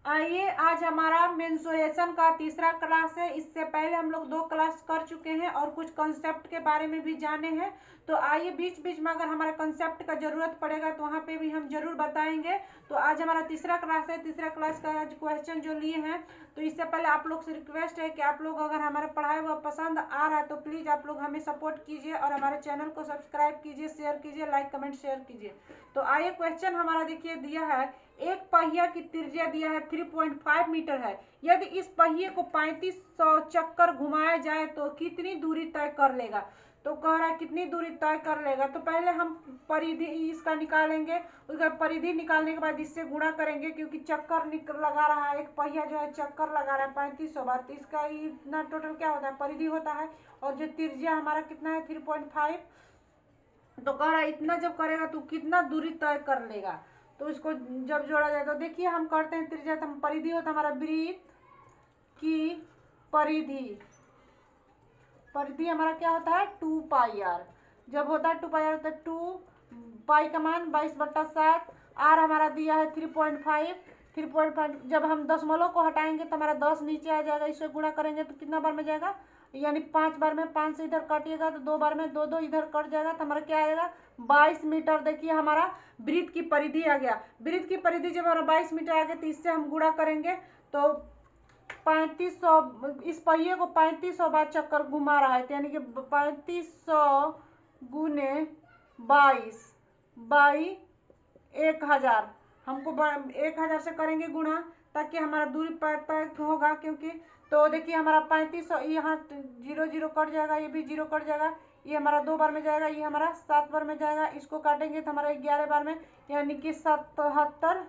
आइए, आज हमारा मेंस्ट्रुएशन का तीसरा क्लास है। इससे पहले हम लोग 2 क्लास कर चुके हैं और कुछ कंसेप्ट के बारे में भी जाने हैं। तो आइए, बीच बीच में अगर हमारे कंसेप्ट का जरूरत पड़ेगा तो वहाँ पे भी हम जरूर बताएंगे। तो आज हमारा तीसरा क्लास है। तीसरा क्लास का आज क्वेश्चन जो लिए हैं, तो इससे पहले आप लोग से रिक्वेस्ट है कि आप लोग अगर हमारा पढ़ाई हुआ पसंद आ रहा है तो प्लीज आप लोग हमें सपोर्ट कीजिए और हमारे चैनल को सब्सक्राइब कीजिए, शेयर कीजिए, लाइक कमेंट शेयर कीजिए। तो आइए, क्वेश्चन हमारा देखिए दिया है, एक पहिया की त्रिज्या दिया है 3.5 मीटर है। यदि इस पहिए को 3500 चक्कर घुमाया जाए तो कितनी दूरी तय कर लेगा। तो कह रहा है कितनी दूरी तय कर लेगा। तो पहले हम परिधि इसका निकालेंगे, उसका परिधि निकालने के बाद इससे गुणा करेंगे, क्योंकि चक्कर लगा रहा है, एक पहिया जो है चक्कर लगा रहा है 3500 बार, तो इसका इतना टोटल क्या होता है, परिधि होता है। और जो त्रिज्या हमारा कितना है 3.5, तो कह रहा है इतना जब करेगा तो कितना दूरी तय कर लेगा। तो इसको जब जोड़ा जाए तो देखिए हम करते हैं त्रिज्या, तो हम परिधि होता है हमारा वृत्त की परिधि, परिधि हमारा क्या होता है 2πr। जब होता है 2πr तो 2 का मान 22/7, आर हमारा दिया है 3.5। जब हम दशमलव को हटाएंगे तो हमारा 10 नीचे आ जाएगा, इससे गुणा करेंगे तो कितना बार में जाएगा, यानी 5 बार में, 5 से इधर काटिएगा तो 2 बार में, 2 2 इधर कट जाएगा, तो हमारा क्या आएगा 22 मीटर। देखिए हमारा वृत्त की परिधि आ गया। वृत्त की परिधि जब हमारा 22 मीटर आ गया तो इससे हम गुणा करेंगे तो 3500, इस पहिए को 3500 बार चक्कर घुमा रहा है, तो यानी कि 3500 गुने 22 बाई 1000, हमको 1000 से करेंगे गुणा ताकि हमारा दूरी तय होगा। क्योंकि तो देखिए हमारा 3500, यहाँ 0 0 कट जाएगा, ये भी 0 कट जाएगा, ये हमारा 2 बार में जाएगा, ये हमारा 7 बार में जाएगा, इसको काटेंगे तो हमारा 11 बार में, यानी कि 77,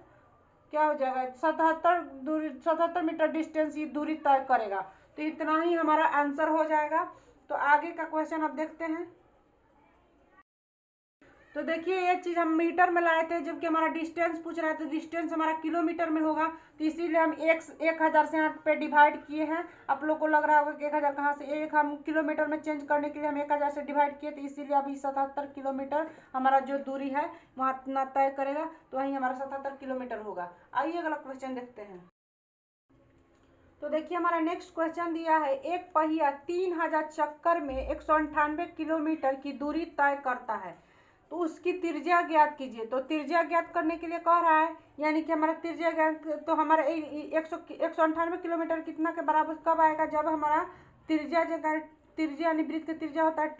क्या हो जाएगा 77 मीटर डिस्टेंस ये दूरी तय करेगा। तो इतना ही हमारा आंसर हो जाएगा। तो आगे का क्वेश्चन अब देखते हैं। तो देखिए ये चीज हम मीटर में लाए थे, जबकि हमारा डिस्टेंस पूछ रहा है, तो डिस्टेंस हमारा किलोमीटर में होगा, तो इसीलिए हम 1000 से यहाँ पे डिवाइड किए हैं। आप लोग को लग रहा होगा कि 1000 कहाँ से, एक हम किलोमीटर में चेंज करने के लिए हम 1000 से डिवाइड किए, तो इसीलिए अभी 77 किलोमीटर हमारा जो दूरी है वहाँ इतना तय करेगा, तो वहीं हमारा 77 किलोमीटर होगा। आइए अगला क्वेश्चन देखते हैं। तो देखिए हमारा नेक्स्ट क्वेश्चन दिया है, एक पहिया 3000 चक्कर में 198 किलोमीटर की दूरी तय करता है, तो उसकी त्रिज्या ज्ञात कीजिए। तो त्रिज्या ज्ञात करने के लिए कह रहा है, यानी कि हमारा त्रिज्या ज्ञात, तो हमारा 198 किलोमीटर कितना के बराबर कब आएगा, जब हमारा त्रिज्या यानी वृत्त की त्रिज्या होता है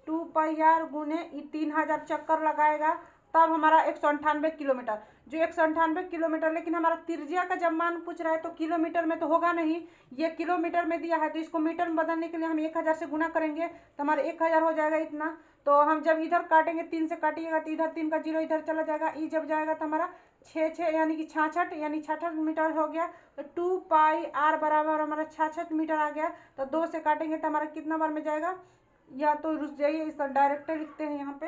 2πr गुने 3000 चक्कर लगाएगा, तब हमारा 198 किलोमीटर, जो 198 किलोमीटर, लेकिन हमारा त्रिज्या का जब मान पूछ रहा है तो किलोमीटर में तो होगा नहीं, ये किलोमीटर में दिया है, तो इसको मीटर में बदलने के लिए हम 1000 से गुना करेंगे तो हमारा 1000 हो जाएगा इतना। तो हम जब इधर काटेंगे 3 से काटिएगा तो इधर 3 का 0 इधर चला जाएगा, ई जब जाएगा तो हमारा 6 यानी कि 66, यानी 66 मीटर हो गया। तो 2πr बराबर हमारा 66 मीटर आ गया। तो 2 से काटेंगे तो हमारा कितना बार में जाएगा, या तो रुक जाइए, इस डायरेक्ट लिखते हैं यहाँ पे,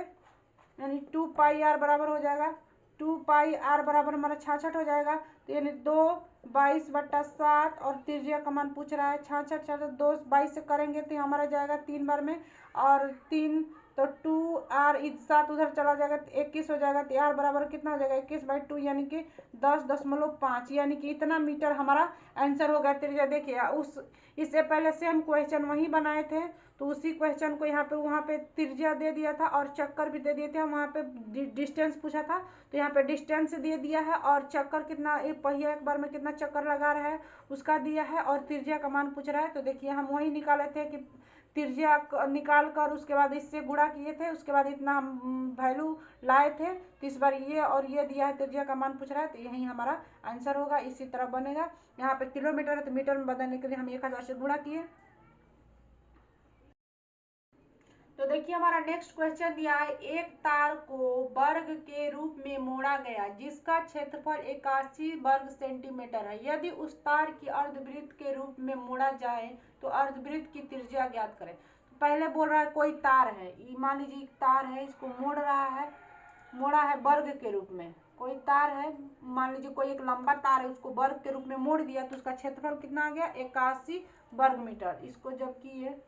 यानी 2πr बराबर हो जाएगा, 2πr बराबर हमारा 66 हो जाएगा। तो यानी 2 22/7 और त्रिज्या का मान पूछ रहा है 66, 2 22 से करेंगे तो हमारा जाएगा 3 बार में, और 3 तो 2r 7 उधर चला जाएगा तो 21 हो जाएगा। तो r बराबर कितना हो जाएगा 21/2, यानी कि 10.5, यानी कि इतना मीटर हमारा आंसर हो गया त्रिज्या। देखिए इससे पहले से हम क्वेश्चन वही बनाए थे, तो उसी क्वेश्चन को यहाँ पे वहाँ पे त्रिज्या दे दिया था और चक्कर भी दे दिए थे, वहाँ पे डिस्टेंस पूछा था, तो यहाँ पे डिस्टेंस दे दिया है, और चक्कर कितना, एक पहिया एक बार में कितना चक्कर लगा रहा है उसका दिया है, और त्रिज्या का मान पूछ रहा है। तो देखिए हम वही निकाले थे कि त्रिज्या निकाल कर उसके बाद इससे गुणा किए थे, उसके बाद इतना हम वैल्यू लाए थे, तो इस बार ये और ये दिया है, त्रिज्या का मान पूछ रहा है, तो यही हमारा आंसर होगा। इसी तरह बनेगा, यहाँ पे किलोमीटर है तो मीटर में बदलने के लिए हम 1000 से गुणा किए। तो देखिए हमारा नेक्स्ट क्वेश्चन दिया है, एक तार को वर्ग के रूप में मोड़ा गया जिसका क्षेत्रफल 81 वर्ग सेंटीमीटर है। यदि उस तार की अर्धवृत्त के रूप में मोड़ा जाए तो अर्धवृत्त की त्रिज्या ज्ञात करें। तो पहले बोल रहा है कोई तार है, मान लीजिए तार है, इसको मोड़ रहा है, मोड़ा है वर्ग के रूप में, कोई तार है, मान लीजिए कोई एक लंबा तार है, उसको वर्ग के रूप में मोड़ दिया तो उसका क्षेत्रफल कितना आ गया 81 वर्ग मीटर। इसको जब किए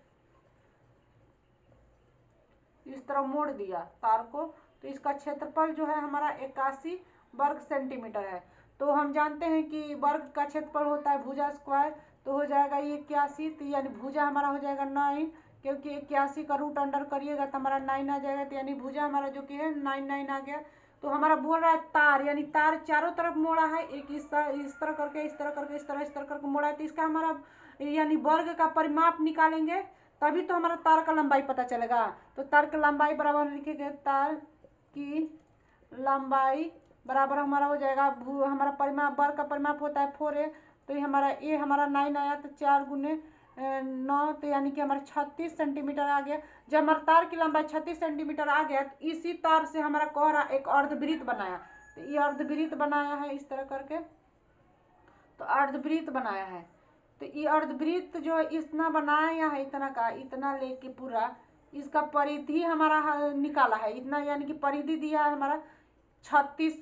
इस तरह मोड़ दिया तार को, तो इसका क्षेत्रफल जो है हमारा 81 वर्ग सेंटीमीटर है। तो हम जानते हैं कि वर्ग का क्षेत्रफल होता है भुजा स्क्वायर, तो हो जाएगा ये 81, तो यानी भुजा हमारा हो जाएगा 9, क्योंकि 81 का रूट अंडर करिएगा तो हमारा 9 आ जाएगा, तो यानी भुजा हमारा जो कि है 9 आ गया। तो हमारा बोल रहा है तार, यानी तार चारों तरफ मोड़ा है, एक इस तरह करके, इस तरह करके, इस तरह करके मोड़ा है, तो इसका हमारा यानी वर्ग का परिमाप निकालेंगे तभी तो हमारा तार का लंबाई पता चलेगा। तो तार की लंबाई बराबर लिखेंगे, तार की लंबाई बराबर हमारा हो जाएगा हमारा परिमाप, वर्ग का परिमाप होता है 4a, तो ये हमारा 9 आया, तो 4 गुने 9, तो यानी कि हमारा 36 सेंटीमीटर आ गया। जब हमारे तार की लंबाई 36 सेंटीमीटर आ गया तो इसी तार से हमारा कह रहा एक अर्धवृत्त बनाया, तो ये अर्धवृत्त बनाया है इस तरह करके, तो अर्धवृत्त बनाया है। तो ये अर्धवृत्त जो है इतना बनाया है, इतना का इतना लेके पूरा इसका परिधि हमारा निकाला है इतना, यानी कि परिधि दिया है हमारा 36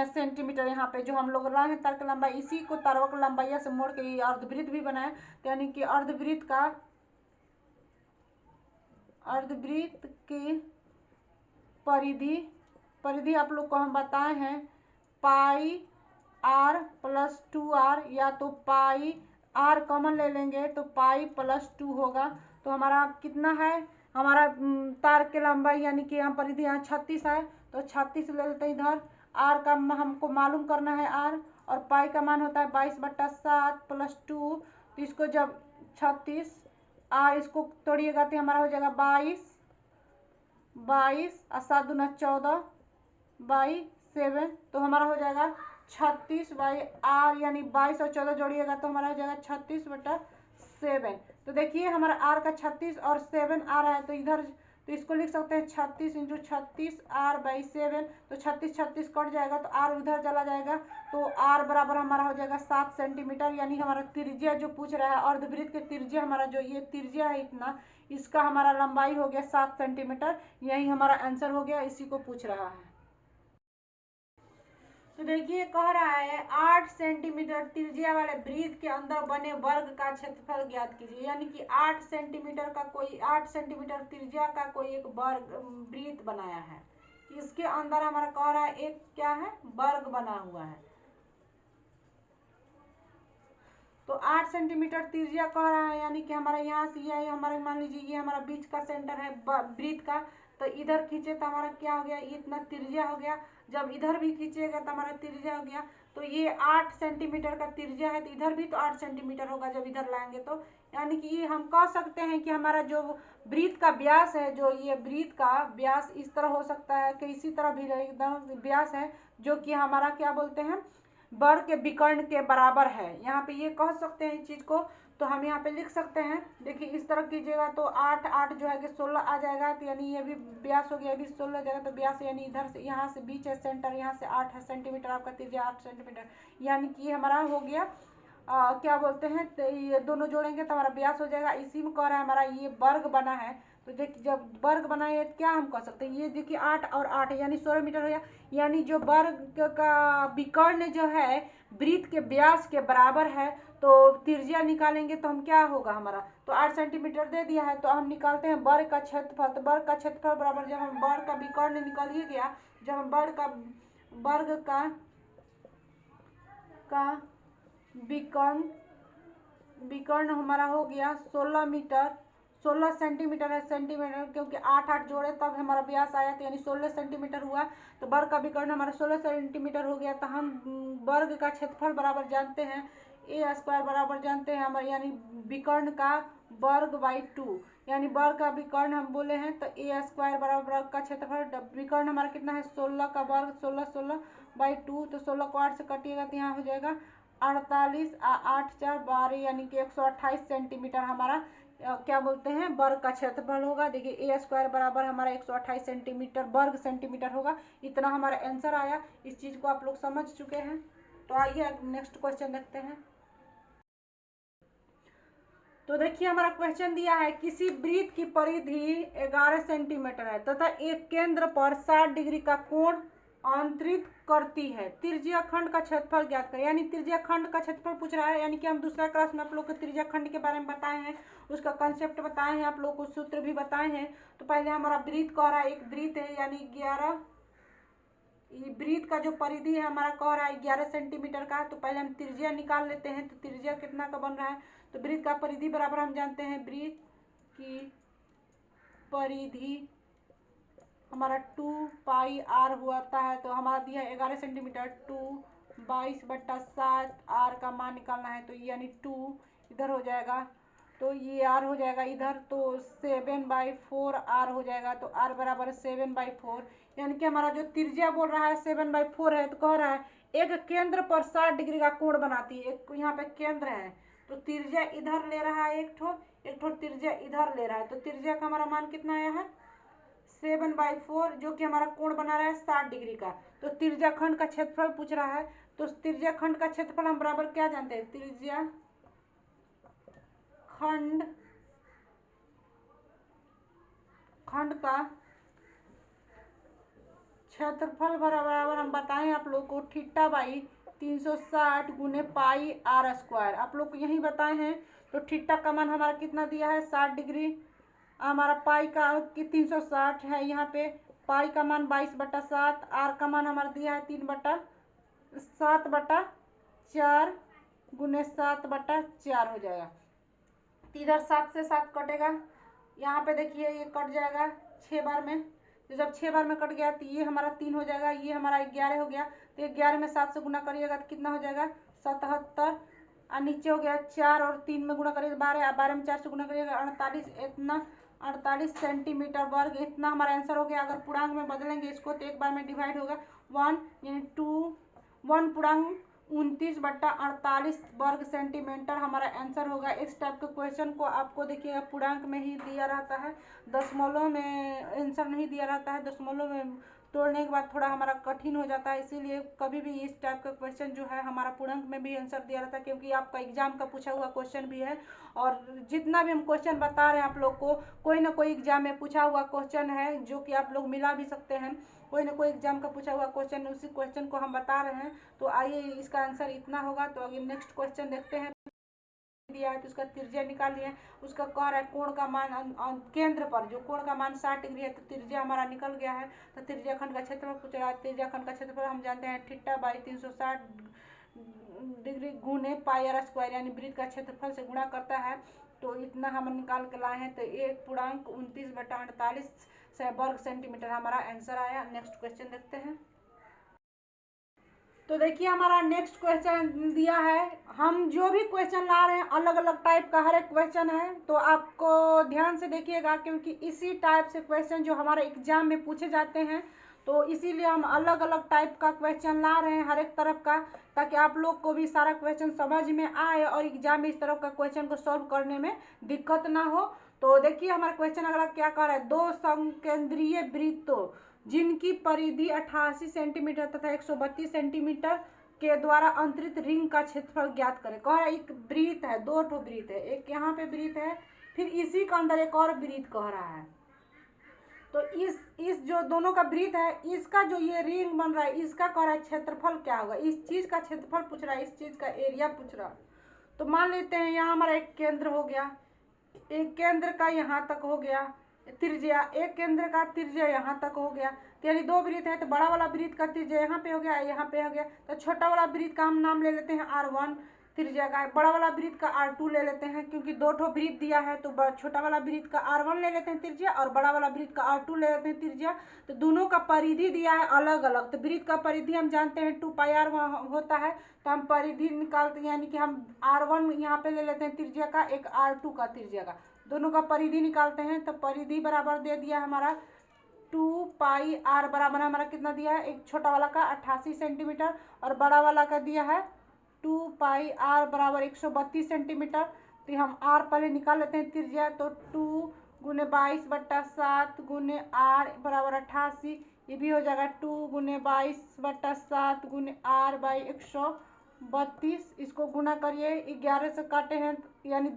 सेंटीमीटर यहाँ पे जो हम लोग लाए हैं तार की लंबाई, इसी को तारों की लंबाई से मोड़ के ये अर्धवृत्त भी बनाया, तो यानी कि अर्धवृत्त की परिधि आप लोग को हम बताए हैं पाई r प्लस 2r, या तो पाई r कॉमन ले लेंगे तो पाई प्लस 2 होगा। तो हमारा कितना है, हमारा तार की लंबाई यानी कि यहाँ परिधि यहाँ 36 है, तो 36 ले लेते हैं इधर। r का हमको मालूम करना है r, और पाई का मान होता है 22/7 प्लस 2, तो इसको जब 36 r इसको तोड़िएगा तो हमारा हो जाएगा 22 और 7 दूना 14 बाई 7, तो हमारा हो जाएगा 36 बाई आर, यानी 22 और 14 जोड़िएगा तो हमारा हो जाएगा 36/7। तो देखिए हमारा आर का 36 और 7 आ रहा है, तो इधर तो इसको लिख सकते हैं 36 इंटू 36 आर बाई 7, तो 36 कट जाएगा तो आर उधर चला जाएगा, तो आर बराबर हमारा हो जाएगा 7 सेंटीमीटर, यानी हमारा त्रिज्या जो पूछ रहा है अर्धवृत्त के त्रिज्या, हमारा जो ये त्रिज्या है इतना, इसका हमारा लंबाई हो गया 7 सेंटीमीटर, यही हमारा आंसर हो गया, इसी को पूछ रहा है। तो देखिए कह रहा है 8 सेंटीमीटर त्रिज्या वाले वृत्त के अंदर बने वर्ग का क्षेत्रफल ज्ञात कीजिए, यानी कि 8 सेंटीमीटर त्रिज्या का कोई एक वर्ग वृत्त बनाया है, इसके अंदर हमारा कह रहा है एक क्या है वर्ग बना हुआ है। तो 8 सेंटीमीटर त्रिज्या कह रहा है, यानी कि हमारा यहाँ से यह हमारा मान लीजिए ये हमारा बीच का सेंटर है वृत्त का, तो इधर खींचे तो हमारा क्या हो गया, इतना त्रिज्या हो गया, जब इधर भी खींचेगा तो हमारा त्रिज्या हो गया, तो ये 8 सेंटीमीटर का त्रिज्या है, तो इधर भी तो 8 सेंटीमीटर होगा जब इधर लाएंगे, तो यानी कि ये हम कह सकते हैं कि हमारा जो वृत्त का व्यास है, जो ये वृत्त का व्यास इस तरह हो सकता है कि इसी तरह भी एकदम व्यास है, जो कि हमारा क्या बोलते हैं वर्ग के विकर्ण के बराबर है, यहाँ पे ये कह सकते हैं इस चीज को। तो हम यहाँ पे लिख सकते हैं, देखिए इस तरह कीजिएगा तो 8 जो है कि 16 आ जाएगा, तो यानी ये भी व्यास हो गया, ये भी 16 जाएगा, तो व्यास यानी इधर से यहाँ से बीच है सेंटर, यहाँ से 8 सेंटीमीटर आपका त्रिज्या 8 सेंटीमीटर, यानी कि हमारा हो गया क्या बोलते हैं, तो ये दोनों जोड़ेंगे तो हमारा व्यास हो जाएगा, इसी में कह रहा है हमारा ये वर्ग बना है। तो देखिए जब वर्ग बना है क्या हम कह सकते हैं, ये देखिए 8 और 8 यानी 16 मीटर हो गया, यानी जो वर्ग का विकर्ण जो है वृत्त के व्यास के बराबर है, तो त्रिज्या निकालेंगे तो हम क्या होगा हमारा, तो 8 सेंटीमीटर दे दिया है, तो हम निकालते हैं वर्ग का क्षेत्रफल, तो वर्ग का क्षेत्रफल बराबर जब हम वर्ग का विकर्ण निकाल ही गया, जब हम वर्ग का विकर्ण हमारा हो गया 16 सेंटीमीटर है, सेंटीमीटर क्योंकि 8 जोड़े तब हमारा व्यास आया, तो यानी 16 सेंटीमीटर हुआ, तो वर्ग का विकर्ण हमारा 16 सेंटीमीटर हो गया, तो हम वर्ग का क्षेत्रफल बराबर जानते हैं ए स्क्वायर बराबर जानते हैं हमारे, यानी विकर्ण का वर्ग बाई 2, यानी वर्ग का विकर्ण हम बोले हैं, तो ए स्क्वायर बराबर वर्ग का क्षेत्रफल, विकर्ण हमारा कितना है 16 का वर्ग 16 बाई 2, तो 16 को 8 से कटिएगा तो यहाँ हो जाएगा 48 8 4 12, यानी कि 128 सेंटीमीटर हमारा क्या बोलते हैं वर्ग का क्षेत्रफल होगा। देखिए ए स्क्वायर बराबर हमारा 128 सेंटीमीटर वर्ग सेंटीमीटर होगा, इतना हमारा आंसर आया। इस चीज को आप लोग समझ चुके हैं, तो आइए नेक्स्ट क्वेश्चन देखते हैं। तो देखिए हमारा क्वेश्चन दिया है किसी वृत्त की परिधि 11 सेंटीमीटर है तथा एक केंद्र पर 60 डिग्री का कोण अंतरित करती है, त्रिज्या खंड का क्षेत्रफल ज्ञात करें, यानी त्रिज्या खंड का क्षेत्रफल पूछ रहा है, यानी कि हम दूसरा क्लास में आप लोग को त्रिज्या खंड के बारे में बताए हैं, उसका कंसेप्ट बताए हैं, आप लोग को सूत्र भी बताए हैं। तो पहले हमारा वृत्त कह रहा है एक वृत्त है, यानी 11 ये वृत्त का जो परिधि है हमारा कह रहा है 11 सेंटीमीटर का। तो पहले हम त्रिज्या निकाल लेते हैं। तो त्रिज्या कितना का बन रहा है, तो वृत्त का परिधि बराबर हम जानते हैं, वृत्त की परिधि हमारा 2 पाई आर होता है। तो हमारा दिया है 11 सेंटीमीटर, 2 22/7 आर का मान निकालना है। तो यानी 2 इधर हो जाएगा, तो ये आर हो जाएगा इधर, तो 7/4 आर हो जाएगा। तो आर बराबर 7/4, यानी कि हमारा जो त्रिज्या बोल रहा है 7/4 है। तो कह रहा है एक केंद्र पर 60 डिग्री का कोण बनाती है। एक यहाँ पे केंद्र है, तो त्रिज्या इधर ले रहा है एक ठो त्रिज्या इधर ले रहा है। तो त्रिज्या का हमारा मान कितना आया है, 7/4, जो कि हमारा कोण बना रहा है 60 डिग्री का। तो त्रिज्या खंड का क्षेत्रफल पूछ रहा है। तो त्रिज्या खंड का क्षेत्रफल हम बराबर क्या जानते हैं, त्रिज्या खंड का क्षेत्रफल बराबर हम बताएं आप लोग को θ/360 गुने पाई आर स्क्वायर। आप लोग को यही बताए हैं। तो थीटा का मान हमारा कितना दिया है, 60 डिग्री। हमारा पाई का 360 है यहाँ पे। पाई का मान 22/7, आर का मान हमारा दिया है 3/7/4 गुने 7/4 हो जाएगा। इधर 7 से 7 कटेगा, यहाँ पे देखिए ये कट जाएगा 6 बार में। तो जब 6 बार में कट गया तो ये हमारा 3 हो जाएगा, ये हमारा 11 हो गया। तो 11 में 7 से गुना करिएगा तो कितना हो जाएगा, 77। और नीचे हो गया 4 और 3 में गुना करिएगा 12, 12 में 4 से गुना करिएगा 48। इतना 48 सेंटीमीटर वर्ग, इतना हमारा आंसर हो गया। अगर पूर्णांक में बदलेंगे इसको तो एक बार में डिवाइड होगा 1, यानी 1 पूर्णांक 29/48 वर्ग सेंटीमीटर हमारा आंसर होगा। इस टाइप के क्वेश्चन को आपको देखिएगा पूर्णांक में ही दिया रहता है, दशमलव में आंसर नहीं दिया रहता है। दशमलव में तोड़ने के बाद थोड़ा हमारा कठिन हो जाता है, इसीलिए कभी भी इस टाइप का क्वेश्चन जो है हमारा पूर्णांक में भी आंसर दिया रहता है, क्योंकि आपका एग्जाम का पूछा हुआ क्वेश्चन भी है। और जितना भी हम क्वेश्चन बता रहे हैं आप लोग को, कोई ना कोई एग्जाम में पूछा हुआ क्वेश्चन है जो कि आप लोग मिला भी सकते हैं। कोई ना कोई एग्जाम का पूछा हुआ क्वेश्चन, उसी क्वेश्चन को हम बता रहे हैं। तो आइए इसका आंसर इतना होगा। तो अगर नेक्स्ट क्वेश्चन देखते हैं, दिया है तो उसका त्रिज्या निकाल लिया। उसका कह रहा है कोण का मान केंद्र पर जो कोण का मान 60 डिग्री है, तो त्रिज्या हमारा निकल गया है। तो त्रिज्या खंड का क्षेत्रफल पूछ रहा है। त्रिज्या खंड का क्षेत्रफल हम जानते हैं θ/360 डिग्री गुने पाई आर स्क्वायर, यानी वृत्त का क्षेत्रफल से गुणा करता है। तो इतना हम निकाल के लाए हैं। तो 1 पूर्णांक 29/48 वर्ग सेंटीमीटर हमारा आंसर आया। नेक्स्ट क्वेश्चन देखते हैं। तो देखिए हमारा नेक्स्ट क्वेश्चन दिया है। हम जो भी क्वेश्चन ला रहे हैं अलग अलग टाइप का हर एक क्वेश्चन है, तो आपको ध्यान से देखिएगा, क्योंकि इसी टाइप से क्वेश्चन जो हमारे एग्जाम में पूछे जाते हैं, तो इसीलिए हम अलग अलग टाइप का क्वेश्चन ला रहे हैं हर एक तरफ का, ताकि आप लोग को भी सारा क्वेश्चन समझ में आए और एग्जाम में इस तरफ का क्वेश्चन को सॉल्व करने में दिक्कत ना हो। तो देखिए हमारा क्वेश्चन अगला क्या कर रहा है, दो समकेंद्रीय वृत्तों जिनकी परिधि 88 सेंटीमीटर तथा 132 सेंटीमीटर के द्वारा अंतरित रिंग का क्षेत्रफल ज्ञात करें। कह रहा है एक वृत्त है, दो ठो वृत्त है, एक यहाँ पे वृत्त है, फिर इसी के अंदर एक और वृत्त कह रहा है। तो इस जो दोनों का वृत्त है, इसका जो ये रिंग बन रहा है, इसका कह रहा है क्षेत्रफल क्या होगा। इस चीज का क्षेत्रफल पूछ रहा है, इस चीज का एरिया पूछ रहा है। तो मान लेते हैं यहाँ हमारा एक केंद्र हो गया, एक केंद्र का यहाँ तक हो गया त्रिज्या, एक केंद्र का त्रिज्या यहाँ तक हो गया। तो यानी दो वृत्त है, तो बड़ा वाला वृत्त का त्रिज्या यहाँ पे हो गया, यहाँ पे हो गया। तो छोटा वाला वृत्त का हम नाम ले लेते हैं R1 त्रिज्या का, बड़ा वाला वृत्त का R2 ले लेते हैं, क्योंकि दो ठो वृत्त दिया है। तो छोटा वाला वृत्त का R1 ले लेते हैं त्रिज्या, और बड़ा वाला वृत्त का R2 ले लेते हैं त्रिज्या। तो दोनों का परिधि दिया है अलग अलग। तो वृत्त का परिधि हम जानते हैं 2πr होता है। तो हम परिधि निकालते हैं, यानी कि हम R1 यहाँ पे ले लेते हैं त्रिज्या का, एक R2 का त्रिज्या का, दोनों का परिधि निकालते हैं। तो परिधि बराबर दे दिया हमारा 2πr बराबर हमारा कितना दिया है, एक छोटा वाला का 88 सेंटीमीटर और बड़ा वाला का दिया है 2πr बराबर 132 सेंटीमीटर। तो हम r पहले निकाल लेते हैं त्रिज्या। तो 2 गुने 22/7 गुने r बराबर 88, ये भी हो जाएगा 2 गुने 22/7 गुने r बाई 132। इसको गुना करिए, 11 से काटे हैं यानी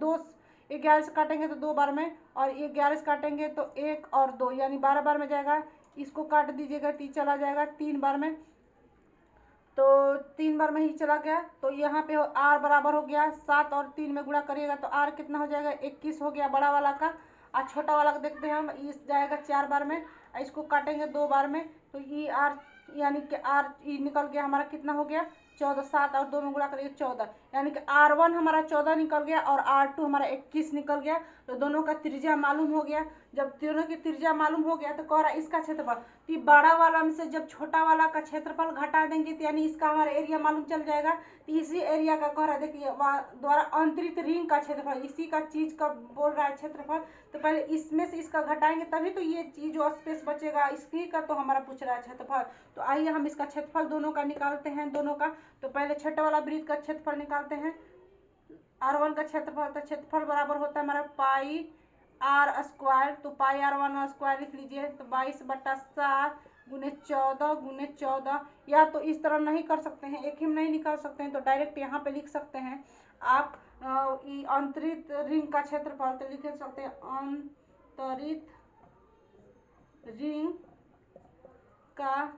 11 से काटेंगे तो 2 बार में, और 11 से काटेंगे तो 1 और 2 यानी 12 बार में जाएगा। इसको काट दीजिएगा तो चला जाएगा 3 बार में, तो 3 बार में ही चला गया। तो यहाँ पे r बराबर हो गया 7 और 3 में गुणा करिएगा तो r कितना हो जाएगा, 21 हो गया बड़ा वाला का। और छोटा वाला का देखते हैं हम, इस जाएगा 4 बार में, इसको काटेंगे 2 बार में, तो ये r यानी कि आर ई निकल गया हमारा कितना हो गया 14, 7 और 2 में गुणा करिए 14, यानी कि R1 हमारा 14 निकल गया और R2 हमारा 21 निकल गया। तो दोनों का त्रिज्या मालूम हो गया। जब दोनों की त्रिज्या मालूम हो गया तो कह रहा इसका क्षेत्रफल, तो बड़ा वाला में से जब छोटा वाला का क्षेत्रफल घटा देंगे तो यानी इसका हमारा एरिया मालूम चल जाएगा। तो इसी एरिया का कह रहा है, देखिए द्वारा अंतरित रिंग का क्षेत्रफल, इसी का चीज का बोल रहा है क्षेत्रफल। तो पहले इसमें से इसका घटाएंगे तभी तो ये चीज जो स्पेस बचेगा, इसकी का तो हमारा पूछ रहा है क्षेत्रफल। तो आइए हम इसका क्षेत्रफल दोनों का निकालते हैं, दोनों का। तो पहले छोटे वाला वृत्त का क्षेत्रफल निकालते हैं, R1 का क्षेत्रफल। तो क्षेत्रफल बराबर होता है हमारा पाई R स्क्वायर। तो पाई R1 स्क्वायर लिख लीजिए। तो 22/7 गुने 14 गुने 14, या तो इस तरह नहीं कर सकते हैं, एक ही में नहीं निकाल सकते हैं, तो डायरेक्ट यहाँ पे लिख सकते हैं आप अंतरित रिंग का क्षेत्रफल। तो लिख सकते हैं अंतरित रिंग का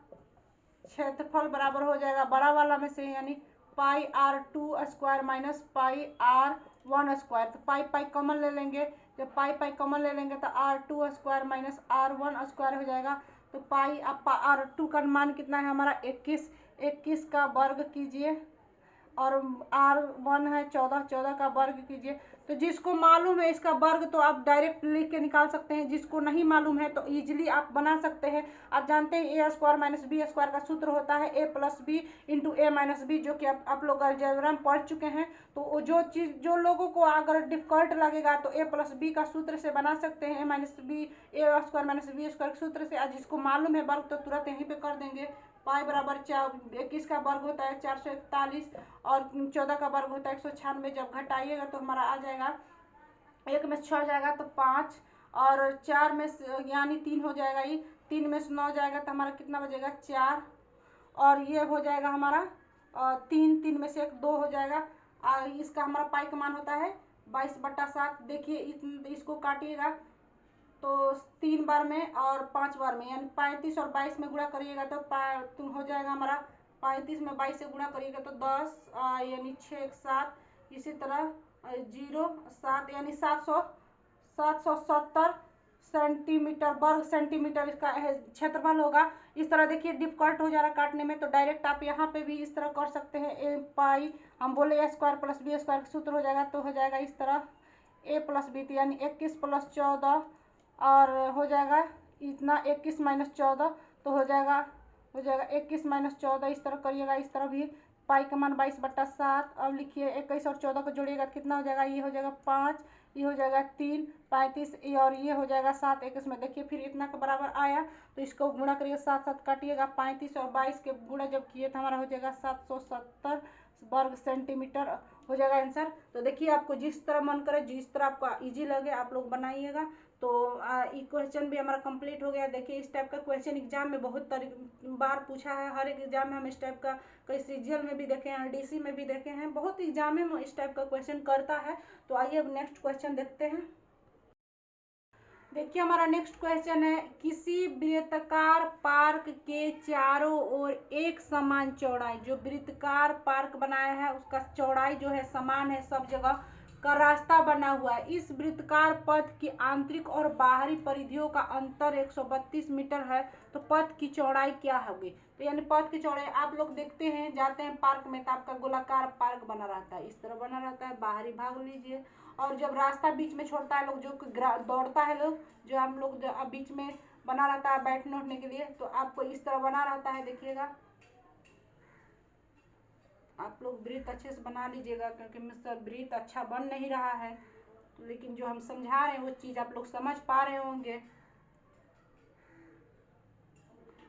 क्षेत्रफल बराबर हो जाएगा बड़ा वाला में से, यानी पाई R2 square minus pi R1 square. तो पाई पाई कॉमन ले लेंगे, जब पाई पाई कॉमन ले लेंगे तो R2 square minus R1 square हो जाएगा। तो पाई R2 का मान कितना है हमारा 21, 21 का वर्ग कीजिए, और R1 है 14, 14 का वर्ग कीजिए। तो जिसको मालूम है इसका वर्ग तो आप डायरेक्ट लिख के निकाल सकते हैं, जिसको नहीं मालूम है तो इजीली आप बना सकते हैं। आप जानते हैं ए स्क्वायर माइनस बी स्क्वायर का सूत्र होता है ए प्लस बी इंटू ए माइनस बी, जो कि आप लोग अलजेब्रा में पढ़ चुके हैं। तो जो चीज़ जो लोगों को अगर डिफिकल्ट लगेगा तो ए प्लस बी का सूत्र से बना सकते हैं, ए माइनस बी ए स्क्वायर माइनस बी स्क्वायर के सूत्र से। जिसको मालूम है वर्ग तो तुरंत यहीं पे कर देंगे। पाई बराबर 21 का वर्ग होता है 441 और 14 का वर्ग होता है 196। जब घटाइएगा तो हमारा आ जाएगा, 1 में 6 जाएगा तो 5, और 4 में यानी 3 हो जाएगा, ये 3 में से 9 जाएगा तो हमारा कितना बचेगा 4, और ये हो जाएगा हमारा 3, 3 में से 1 2 हो जाएगा। इसका हमारा पाई का मान होता है 22/7। देखिए इसको काटिएगा तो 3 बार में और 5 बार में, यानी 35 और 22 में गुणा करिएगा तो हो जाएगा हमारा 35 में 22 से गुणा करिएगा तो 10, यानी 6 7, इसी तरह 0 7, यानी 770 सेंटीमीटर वर्ग सेंटीमीटर इसका क्षेत्रफल होगा। इस तरह देखिए डिफिकल्ट हो जा रहा है काटने में, तो डायरेक्ट आप यहाँ पे भी इस तरह कर सकते हैं। ए पाई हम बोले ए स्क्वायर प्लस बी स्क्वायर का सूत्र हो जाएगा, तो हो जाएगा इस तरह ए प्लस बी, यानी 21 + 14 और हो जाएगा इतना 21 - 14, तो हो जाएगा 21 - 14। इस तरह करिएगा, इस तरह भी पाई का मान 22/7। अब लिखिए 21 और 14 को जोड़िएगा कितना हो जाएगा, ये हो जाएगा 5, ये हो जाएगा 3, 35 और ये हो जाएगा 7, 21 में देखिए फिर इतना के बराबर आया। तो इसको गुणा करिएगा, 7 7 काटिएगा, 35 और 22 के गुणा जब किए तो हमारा हो जाएगा 770 वर्ग सेंटीमीटर हो जाएगा आंसर। तो देखिए आपको जिस तरह मन करे, जिस तरह आपको इजी लगे आप लोग बनाइएगा। तो ये क्वेश्चन भी हमारा कंप्लीट हो गया। देखिए इस टाइप का क्वेश्चन एग्जाम में बहुत बार पूछा है, हर एक एग्जाम में हम इस टाइप का, कई सीजीएल में भी देखे हैं, डीसी में भी देखे हैं, बहुत एग्जाम में इस टाइप का क्वेश्चन करता है। तो आइए अब नेक्स्ट क्वेश्चन देखते हैं। देखिए हमारा नेक्स्ट क्वेश्चन है, किसी वृत्ताकार पार्क के चारों ओर एक समान चौड़ाई, जो वृत्ताकार पार्क बनाया है उसका चौड़ाई जो है समान है, सब जगह का रास्ता बना हुआ है। इस वृत्ताकार पथ की आंतरिक और बाहरी परिधियों का अंतर 132 मीटर है, तो पथ की चौड़ाई क्या होगी। तो यानी पथ की चौड़ाई आप लोग देखते हैं, जाते हैं पार्क में तो आपका गोलाकार पार्क बना रहता है, इस तरह बना रहता है, बाहरी भाग लीजिए, और जब रास्ता बीच में छोड़ता है लोग जो दौड़ता है लोग, जो हम लोग जो बीच में बना रहता है बैठने उठने के लिए, तो आपको इस तरह बना रहता है। देखिएगा आप लोग वृत्त अच्छे से बना लीजिएगा, क्योंकि मुझसे वृत्त अच्छा बन नहीं रहा है, लेकिन जो हम समझा रहे हैं वो चीज़ आप लोग समझ पा रहे होंगे।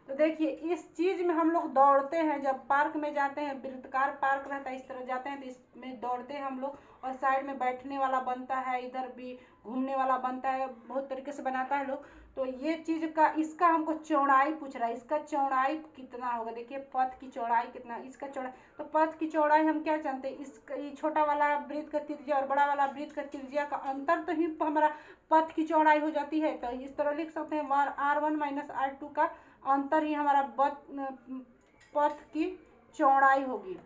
तो देखिए इस चीज में हम लोग दौड़ते हैं, जब पार्क में जाते हैं, वृत्ताकार पार्क रहता है, इस तरह जाते हैं तो इसमें दौड़ते हैं हम लोग, और साइड में बैठने वाला बनता है, इधर भी घूमने वाला बनता है, बहुत तरीके से बनाता है लोग। तो ये चीज का इसका हमको चौड़ाई पूछ रहा है, इसका चौड़ाई कितना होगा। देखिए पथ की चौड़ाई कितना, इसका चौड़ाई, तो पथ की चौड़ाई हम क्या जानते हैं, इसका ये छोटा वाला वृत्त का त्रिज्या और बड़ा वाला वृत्त का त्रिज्या का अंतर तो ही हमारा पथ की चौड़ाई हो जाती है। तो इस तरह लिख सकते हैं R1 - R2 का अंतर ही हमारा पथ की चौड़ाई होगी।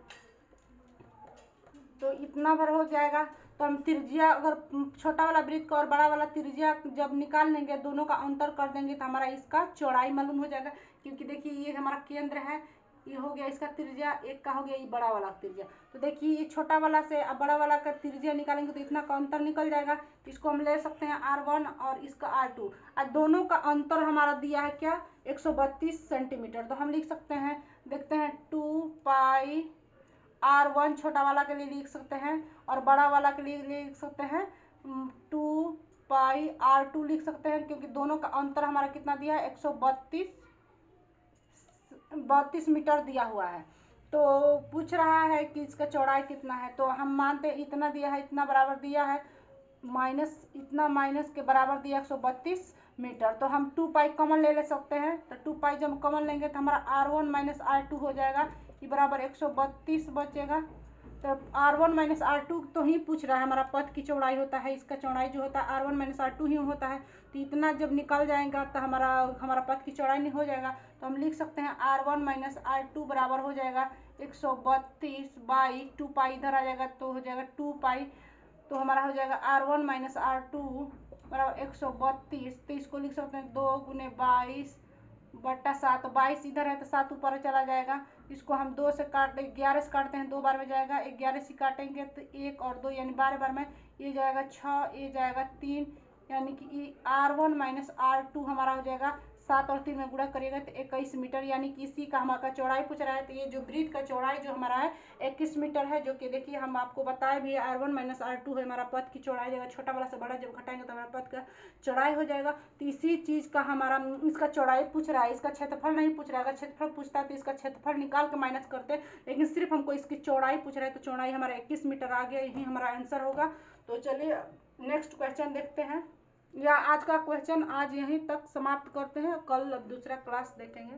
तो इतना भर हो जाएगा। तो हम त्रिज्या, अगर छोटा वाला वृत्त का और बड़ा वाला त्रिज्या जब निकाल लेंगे, दोनों का अंतर कर देंगे तो हमारा इसका चौड़ाई मालूम हो जाएगा। क्योंकि देखिए ये हमारा केंद्र है, ये हो गया इसका त्रिज्या, एक का हो गया ये बड़ा वाला त्रिज्या। तो देखिए ये छोटा वाला से अब बड़ा वाला का त्रिज्या निकालेंगे तो इतना का अंतर निकल जाएगा। इसको हम ले सकते हैं R1 और इसका R2, और दोनों का अंतर हमारा दिया है क्या 132 सेंटीमीटर। तो हम लिख सकते हैं, देखते हैं 2 पाई R1 छोटा वाला के लिए लिख सकते हैं, और बड़ा वाला के लिए लिख सकते हैं 2 पाई R2 लिख सकते हैं, क्योंकि दोनों का अंतर हमारा कितना दिया है 132 मीटर दिया हुआ है। तो पूछ रहा है कि इसका चौड़ाई कितना है, तो हम मानते हैं इतना दिया है, इतना बराबर दिया है, माइनस इतना माइनस के बराबर दिया 132 मीटर। तो हम 2 पाई कॉमन ले सकते हैं, तो 2 पाई जब कॉमन लेंगे तो हमारा R1 माइनस R2 हो जाएगा, ये बराबर 132 बचेगा। तो R1 माइनस R2 तो ही पूछ रहा है, हमारा पथ की चौड़ाई होता है, इसका चौड़ाई जो होता है R1 माइनस R2 ही होता है। तो इतना जब निकल जाएगा तो हमारा पथ की चौड़ाई नहीं हो जाएगा। तो हम लिख सकते हैं R1 माइनस R2 बराबर हो जाएगा 132 बाई 2 पाई, इधर आ जाएगा तो हो जाएगा 2 पाई। तो हमारा हो जाएगा R1 माइनस R2 बराबर 132। तो इसको लिख सकते हैं 2 गुने 22 बट्टा 7, 22 इधर है तो 7 ऊपर चला जाएगा। इसको हम 2 से काट 11 से काटते हैं, 2 बार में जाएगा, 11 से काटेंगे तो 1 और 2 यानी 12 बार में, ये जाएगा 6, ये जाएगा 3, यानी कि R1 माइनस R2 हमारा हो जाएगा 7 और 3 में गुणा करिएगा तो 21 मीटर, यानी कि इसी का हमारा चौड़ाई पूछ रहा है। तो ये जो वृत्त का चौड़ाई जो हमारा है 21 मीटर है, जो कि देखिए हम आपको बताए भी R1 माइनस R2 है हमारा पथ की चौड़ाई जाएगा, छोटा वाला से बड़ा जब घटाएंगे तो हमारा पथ का चौड़ाई हो जाएगा। तो इसी चीज़ का हमारा इसका चौड़ाई पूछ रहा है, इसका क्षेत्रफल नहीं पूछ रहा है। अगर क्षेत्रफल पूछता है तो इसका क्षेत्रफल निकाल के माइनस करते, लेकिन सिर्फ हमको इसकी चौड़ाई पूछ रहा है, तो चौड़ाई हमारा 21 मीटर आ गया, यही हमारा आंसर होगा। तो चलिए नेक्स्ट क्वेश्चन देखते हैं, या आज का क्वेश्चन आज यहीं तक समाप्त करते हैं, कल अब दूसरा क्लास देखेंगे।